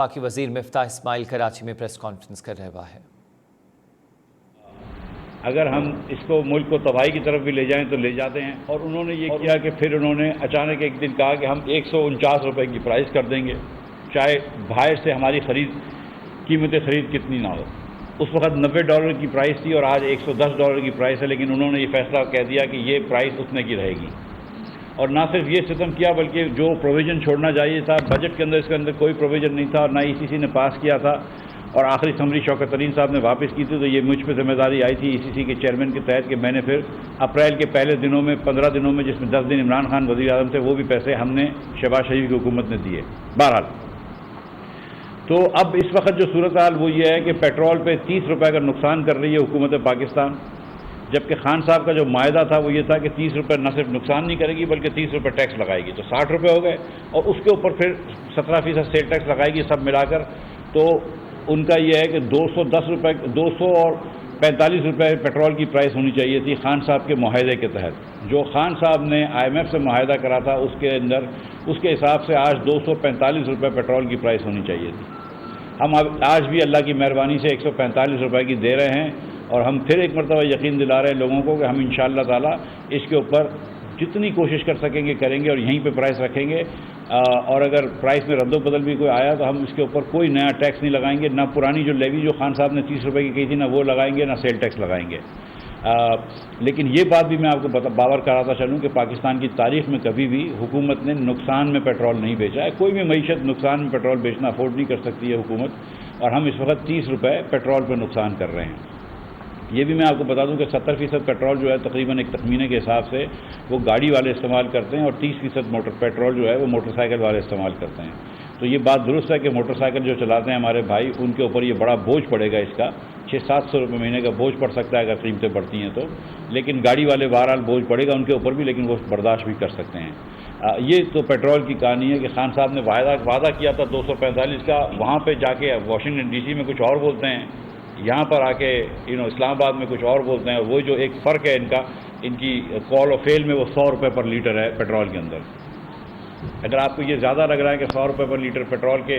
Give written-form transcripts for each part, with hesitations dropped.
باقی وزیر مفتاح اسماعیل کراچی میں پریس کانفرنس کر رہا ہے۔ اگر ہم اس کو ملک کو تباہی کی طرف بھی لے جائیں تو لے جاتے ہیں، اور انہوں نے یہ کیا کہ پھر انہوں نے اچانک ایک دن کہا کہ ہم 149 روپے کی پرائز کر دیں گے، چاہے باہر سے ہماری قیمت خرید کتنی نہ ہو۔ اس وقت $90 کی پرائز تھی اور آج $110 کی پرائز ہے، لیکن انہوں نے یہ فیصلہ کہہ دیا کہ یہ پرائز اتنے کی رہے گی۔ اور نہ صرف یہ ستم کیا بلکہ جو پروویژن چھوڑنا چاہیے تھا بجٹ کے اندر، اس کے اندر کوئی پروویژن نہیں تھا، اور نہ ECC نے پاس کیا تھا، اور آخری سمری شوکت ترین صاحب نے واپس کی تھی، تو یہ مجھ پہ ذمہ داری آئی تھی ECC کے چیئرمین کے تحت کہ میں نے پھر اپریل کے پہلے دنوں میں 15 دنوں میں، جس میں 10 دن عمران خان وزیر اعظم تھے، وہ بھی پیسے ہم نے شہباز شریف کی حکومت نے دیے۔ بہرحال تو اب اس وقت جو صورتحال وہ یہ ہے کہ پیٹرول پہ 30 روپے کا نقصان کر رہی ہے حکومت پاکستان، جبکہ خان صاحب کا جو معاہدہ تھا وہ یہ تھا کہ 30 روپے نہ صرف نقصان نہیں کرے گی بلکہ 30 روپے ٹیکس لگائے گی، تو 60 روپے ہو گئے، اور اس کے اوپر پھر 17% سیل ٹیکس لگائے گی سب ملا کر۔ تو ان کا یہ ہے کہ 245 روپے پیٹرول کی پرائس ہونی چاہیے تھی خان صاحب کے معاہدے کے تحت، جو خان صاحب نے IMF سے معاہدہ کرا تھا، اس کے اندر اس کے حساب سے آج 245 روپے پیٹرول کی پرائس ہونی چاہیے تھی۔ ہم آج بھی اللہ کی مہربانی سے 145 روپے کی دے رہے ہیں، اور ہم پھر ایک مرتبہ یقین دلا رہے ہیں لوگوں کو کہ ہم انشاءاللہ تعالی اس کے اوپر جتنی کوشش کر سکیں گے کریں گے، اور یہیں پہ پرائس رکھیں گے، اور اگر پرائس میں رد و بدل بھی کوئی آیا تو ہم اس کے اوپر کوئی نیا ٹیکس نہیں لگائیں گے، نہ پرانی جو لیوی جو خان صاحب نے 30 روپے کی کہی تھی نہ وہ لگائیں گے، نہ سیل ٹیکس لگائیں گے۔ لیکن یہ بات بھی میں آپ کو باور کراتا چلوں کہ پاکستان کی تاریخ میں کبھی بھی حکومت نے نقصان میں پیٹرول نہیں بیچا ہے، کوئی بھی معیشت نقصان میں پیٹرول بیچنا افورڈ نہیں کر سکتی ہے حکومت، اور ہم اس وقت 30 روپے پیٹرول پہ نقصان کر رہے ہیں۔ یہ بھی میں آپ کو بتا دوں کہ 70% پیٹرول جو ہے تقریباً ایک تخمینے کے حساب سے وہ گاڑی والے استعمال کرتے ہیں، اور 30% پیٹرول جو ہے وہ موٹر سائیکل والے استعمال کرتے ہیں۔ تو یہ بات درست ہے کہ موٹر سائیکل جو چلاتے ہیں ہمارے بھائی، ان کے اوپر یہ بڑا بوجھ پڑے گا، اس کا 600-700 روپے مہینے کا بوجھ پڑ سکتا ہے اگر قیمتیں بڑھتی ہیں تو، لیکن گاڑی والے بہرحال بوجھ پڑے گا ان کے اوپر بھی، لیکن وہ برداشت بھی کر سکتے ہیں۔ یہ تو پیٹرول کی کہانی ہے کہ خان صاحب نے وعدہ کیا تھا 245 کا، وہاں پہ جا کے واشنگٹن DC میں کچھ اور بولتے ہیں، یہاں پر آ کے اسلام آباد میں کچھ اور بولتے ہیں۔ وہ جو ایک فرق ہے ان کی کال و فیل میں، وہ 100 روپے پر لیٹر ہے پیٹرول کے اندر۔ اگر آپ کو یہ زیادہ لگ رہا ہے کہ 100 روپے پر لیٹر پیٹرول کے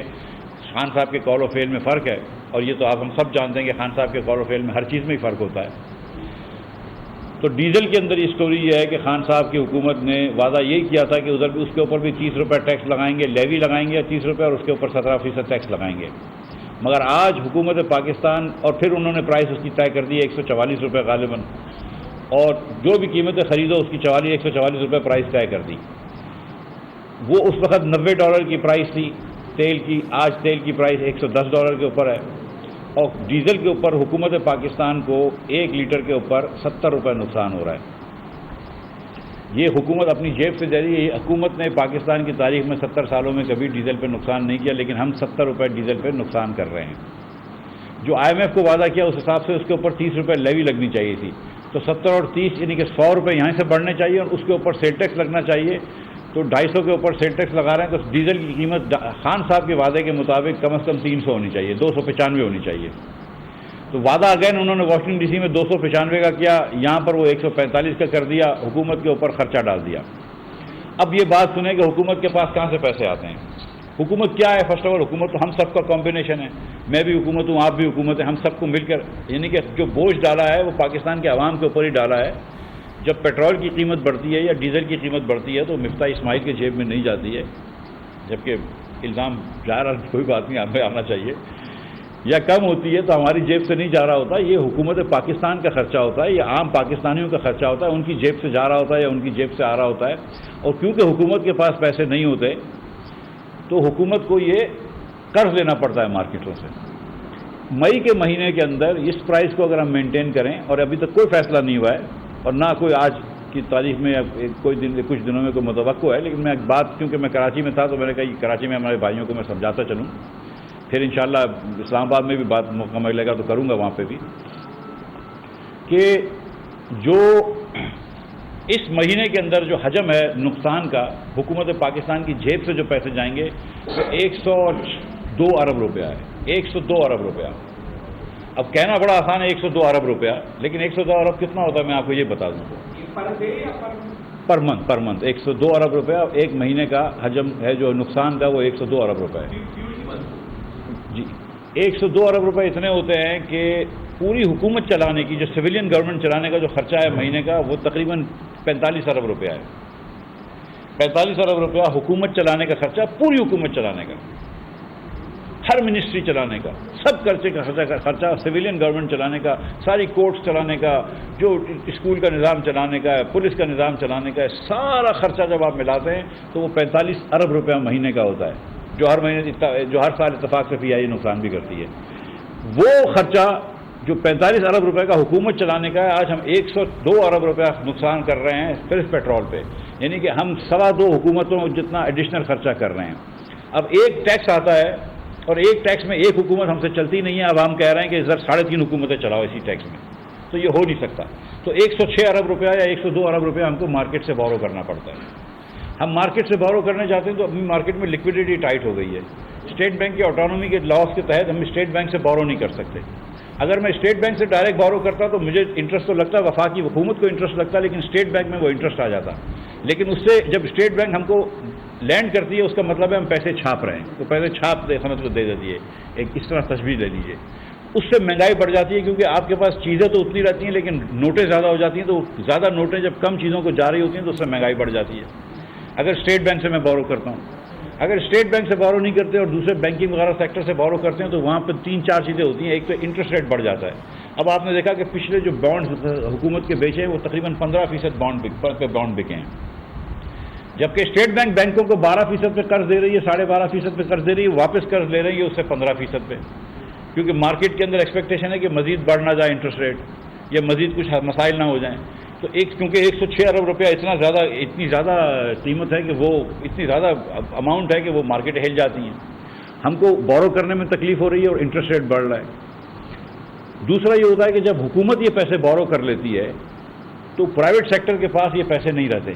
خان صاحب کے کال و فیل میں فرق ہے، اور یہ تو ہم سب جانتے ہیں کہ خان صاحب کے کال و فیل میں ہر چیز میں ہی فرق ہوتا ہے، تو ڈیزل کے اندر یہ اسٹوری یہ ہے کہ خان صاحب کی حکومت نے وعدہ یہی کیا تھا کہ ادھر بھی اس کے اوپر بھی 30 روپے ٹیکس لگائیں گے، لیوی لگائیں گے 30 روپے، اور اس کے اوپر 17% ٹیکس لگائیں گے۔ مگر آج حکومت پاکستان، اور پھر انہوں نے پرائس اس کی طے کر دی 144 روپے غالباً، اور جو بھی قیمتیں خریدو اس کی 144 روپے پرائس طے کر دی۔ وہ اس وقت $90 کی پرائس تھی تیل کی، آج تیل کی پرائس $110 کے اوپر ہے، اور ڈیزل کے اوپر حکومت پاکستان کو 1 لیٹر کے اوپر 70 روپے نقصان ہو رہا ہے۔ یہ حکومت اپنی جیب سے دے رہی ہے۔ حکومت نے پاکستان کی تاریخ میں 70 سالوں میں کبھی ڈیزل پہ نقصان نہیں کیا، لیکن ہم 70 روپے ڈیزل پہ نقصان کر رہے ہیں۔ جو IMF کو وعدہ کیا اس حساب سے اس کے اوپر 30 روپے لیوی لگنی چاہیے تھی، تو 70 اور 30 یعنی کہ 100 روپے یہاں سے بڑھنے چاہیے، اور اس کے اوپر سیل ٹیکس لگنا چاہیے، تو 250 کے اوپر سیل ٹیکس لگا رہے ہیں، تو ڈیزل کی قیمت خان صاحب کے وعدے کے مطابق کم از کم 300 ہونی چاہیے، 295 ہونی چاہیے۔ تو وعدہ اگین انہوں نے واشنگٹن DC میں 295 کا کیا، یہاں پر وہ 145 کا کر دیا، حکومت کے اوپر خرچہ ڈال دیا۔ اب یہ بات سنیں کہ حکومت کے پاس کہاں سے پیسے آتے ہیں۔ حکومت کیا ہے؟ فرسٹ آف آل حکومت تو ہم سب کا کمبینیشن ہے، میں بھی حکومت ہوں، آپ بھی حکومت ہیں، ہم سب کو مل کر، یعنی کہ جو بوجھ ڈالا ہے وہ پاکستان کے عوام کے اوپر ہی ڈالا ہے۔ جب پیٹرول کی قیمت بڑھتی ہے یا ڈیزل کی قیمت بڑھتی ہے تو مفتاح اسماعیل کے جیب میں نہیں جاتی ہے، جبکہ الزام ظاہر کوئی بات نہیں ہمیں آنا چاہیے، یا کم ہوتی ہے تو ہماری جیب سے نہیں جا رہا ہوتا، یہ حکومت پاکستان کا خرچہ ہوتا ہے، یہ عام پاکستانیوں کا خرچہ ہوتا ہے، ان کی جیب سے جا رہا ہوتا ہے یا ان کی جیب سے آ رہا ہوتا ہے۔ اور کیونکہ حکومت کے پاس پیسے نہیں ہوتے تو حکومت کو یہ قرض لینا پڑتا ہے مارکیٹوں سے۔ مئی کے مہینے کے اندر اس پرائس کو اگر ہم مینٹین کریں، اور ابھی تک کوئی فیصلہ نہیں ہوا ہے، اور نہ کوئی آج کی تاریخ میں کچھ دنوں میں کوئی متوقع ہے، لیکن میں ایک بات، کیونکہ میں کراچی میں تھا تو میں نے کہا کراچی میں ہمارے بھائیوں کو میں سمجھاتا چلوں، پھر انشاءاللہ اسلام آباد میں بھی بات موقع ملے گا تو کروں گا وہاں پہ بھی، کہ جو اس مہینے کے اندر جو حجم ہے نقصان کا، حکومت پاکستان کی جیب سے جو پیسے جائیں گے وہ 102 ارب روپیہ ہے، 102 ارب روپیہ۔ اب کہنا بڑا آسان ہے 102 ارب روپیہ، لیکن 102 ارب کتنا ہوتا ہے میں آپ کو یہ بتا دوں، پر منتھ 102 ارب روپیہ ایک مہینے کا حجم ہے جو نقصان کا، وہ 102 ارب روپیہ ہے۔ جی 102 ارب روپے اتنے ہوتے ہیں کہ پوری حکومت چلانے کی، جو سویلین گورنمنٹ چلانے کا جو خرچہ ہے مہینے کا، وہ تقریباً 45 ارب روپیہ ہے. 45 ارب روپیہ حکومت چلانے کا خرچہ، پوری حکومت چلانے کا، ہر منسٹری چلانے کا، سب خرچے کا خرچہ سویلین گورنمنٹ چلانے کا، ساری کورٹس چلانے کا، جو اسکول کا نظام چلانے کا ہے، پولیس کا نظام چلانے کا ہے، سارا خرچہ جب آپ ملاتے ہیں تو وہ 45 ارب روپیہ مہینے کا ہوتا ہے، جو ہر سال اتفاق سے PI نقصان بھی کرتی ہے. وہ خرچہ جو 45 ارب روپے کا حکومت چلانے کا ہے، آج ہم 102 ارب روپیہ نقصان کر رہے ہیں صرف پیٹرول پہ، یعنی کہ ہم 2.25 حکومتوں جتنا ایڈیشنل خرچہ کر رہے ہیں. اب ایک ٹیکس آتا ہے اور ایک ٹیکس میں ایک حکومت ہم سے چلتی نہیں ہے، اب ہم کہہ رہے ہیں کہ ادھر 3.5 حکومتیں چلاؤ اسی ٹیکس میں، تو یہ ہو نہیں سکتا. تو 106 ارب روپیہ یا 102 ارب روپیہ ہم کو مارکیٹ سے بورو کرنا پڑتا ہے. ہم مارکیٹ سے بورو کرنے جاتے ہیں تو ابھی مارکیٹ میں لیکوڈیٹی ٹائٹ ہو گئی ہے. اسٹیٹ بینک کی آٹونومی کے لاس کے تحت ہم اسٹیٹ بینک سے بورو نہیں کر سکتے. اگر میں اسٹیٹ بینک سے ڈائریکٹ بورو کرتا تو مجھے انٹرسٹ تو لگتا، وفاقی حکومت کو انٹرسٹ لگتا، لیکن اسٹیٹ بینک میں وہ انٹرسٹ آ جاتا. لیکن اس سے جب اسٹیٹ بینک ہم کو لینڈ کرتی ہے، اس کا مطلب ہے ہم پیسے چھاپ رہے ہیں، تو پیسے چھاپ دے سمجھ کو دے دیتی ہے. ایک اس طرح تشبیہ لے لیجیے. اس سے مہنگائی بڑھ جاتی ہے، کیونکہ آپ کے پاس چیزیں تو اتنی رہتی ہیں لیکن نوٹیں زیادہ ہو جاتی ہیں، تو زیادہ نوٹیں جب کم چیزوں کو جاری ہوتی ہیں تو اس سے مہنگائی بڑھ جاتی ہے. اگر اسٹیٹ بینک سے میں بورو کرتا ہوں، اگر اسٹیٹ بینک سے بورو نہیں کرتے اور دوسرے بینکنگ وغیرہ سیکٹر سے بورو کرتے ہیں تو وہاں پہ 3-4 چیزیں ہوتی ہیں. ایک تو انٹرسٹ ریٹ بڑھ جاتا ہے. اب آپ نے دیکھا کہ پچھلے جو بانڈ حکومت کے بیچے ہیں وہ تقریباً 15% بانڈ بکے ہیں، جبکہ اسٹیٹ بینک بینکوں کو 12% پہ قرض دے رہی ہے، 12.5% پہ قرض دے رہی ہے، واپس قرض لے رہی ہے اس سے 15% پہ، کیونکہ مارکیٹ کے اندر ایکسپیکٹیشن ہے کہ مزید بڑھ نہ جائے انٹرسٹ ریٹ یا مزید کچھ مسائل نہ ہو جائیں. تو کیونکہ 106 ارب روپیہ اتنی زیادہ قیمت ہے کہ وہ اتنی زیادہ اماؤنٹ ہے کہ وہ مارکیٹ ہل جاتی ہیں. ہم کو بورو کرنے میں تکلیف ہو رہی ہے اور انٹرسٹ ریٹ بڑھ رہا ہے. دوسرا یہ ہوتا ہے کہ جب حکومت یہ پیسے بورو کر لیتی ہے تو پرائیویٹ سیکٹر کے پاس یہ پیسے نہیں رہتے،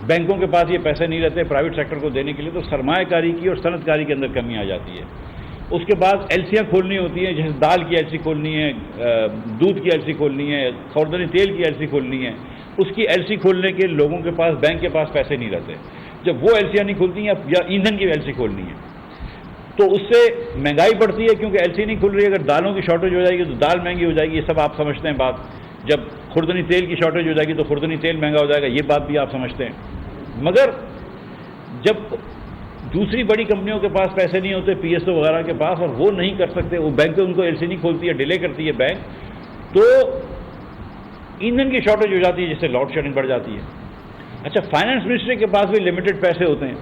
بینکوں کے پاس یہ پیسے نہیں رہتے پرائیویٹ سیکٹر کو دینے کے لیے، تو سرمایہ کاری کی اور صنعت کاری کے اندر کمی آ جاتی ہے. اس کے بعد ایلسیاں کھولنی ہوتی ہیں، جیسے دال کی ایلسی کھولنی ہے، دودھ کی ایلسی کھولنی ہے، خوردنی تیل کی ایلسی کھولنی ہے. اس کی ایلسی کھولنے کے لوگوں کے پاس، بینک کے پاس پیسے نہیں رہتے. جب وہ ایلسیاں نہیں کھلتی ہیں یا ایندھن کی ایلسی کھولنی ہے تو اس سے مہنگائی بڑھتی ہے، کیونکہ ایلسی نہیں کھل رہی ہے. اگر دالوں کی شارٹیج ہو جائے گی تو دال مہنگی ہو جائے گی، یہ سب آپ سمجھتے ہیں بات. جب خوردنی تیل کی شارٹیج ہو جائے گی تو خوردنی تیل مہنگا ہو جائے گا، یہ بات بھی آپ سمجھتے ہیں. مگر جب دوسری بڑی کمپنیوں کے پاس پیسے نہیں ہوتے، PSO وغیرہ کے پاس، اور وہ نہیں کر سکتے، وہ بینکیں ان کو ایلسی نہیں کھولتی ہے، ڈیلے کرتی ہے بینک، تو ایندھن کی شارٹیج ہو جاتی ہے، جس سے لوڈ شیڈنگ بڑھ جاتی ہے. اچھا، فائنانس منسٹری کے پاس بھی لمیٹڈ پیسے ہوتے ہیں.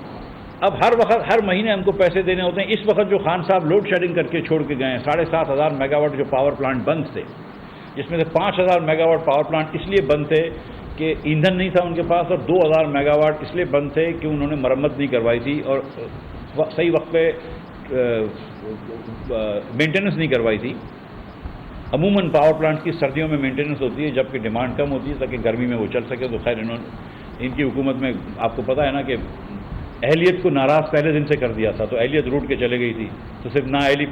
اب ہر مہینے ہم کو پیسے دینے ہوتے ہیں. اس وقت جو خان صاحب لوڈ شیڈنگ کر کے چھوڑ کے گئے ہیں، 7,500 میگا واٹ جو پاور پلانٹ بند تھے، جس میں سے 5,000 میگا واٹ پاور پلانٹ اس لیے بند تھے کہ ایندھن نہیں تھا ان کے پاس، اور 2,000 میگا واٹ اس لیے بند تھے کہ انہوں نے مرمت نہیں کروائی تھی اور صحیح وقت پہ مینٹیننس نہیں کروائی تھی. عموماً پاور پلانٹ کی سردیوں میں مینٹیننس ہوتی ہے جبکہ ڈیمانڈ کم ہوتی ہے تاکہ گرمی میں وہ چل سکے. تو خیر ان کی حکومت میں آپ کو پتہ ہے نا کہ اہلیت کو ناراض پہلے دن سے کر دیا تھا، تو اہلیت روٹ کے چلے گئی تھی، تو صرف نااہلی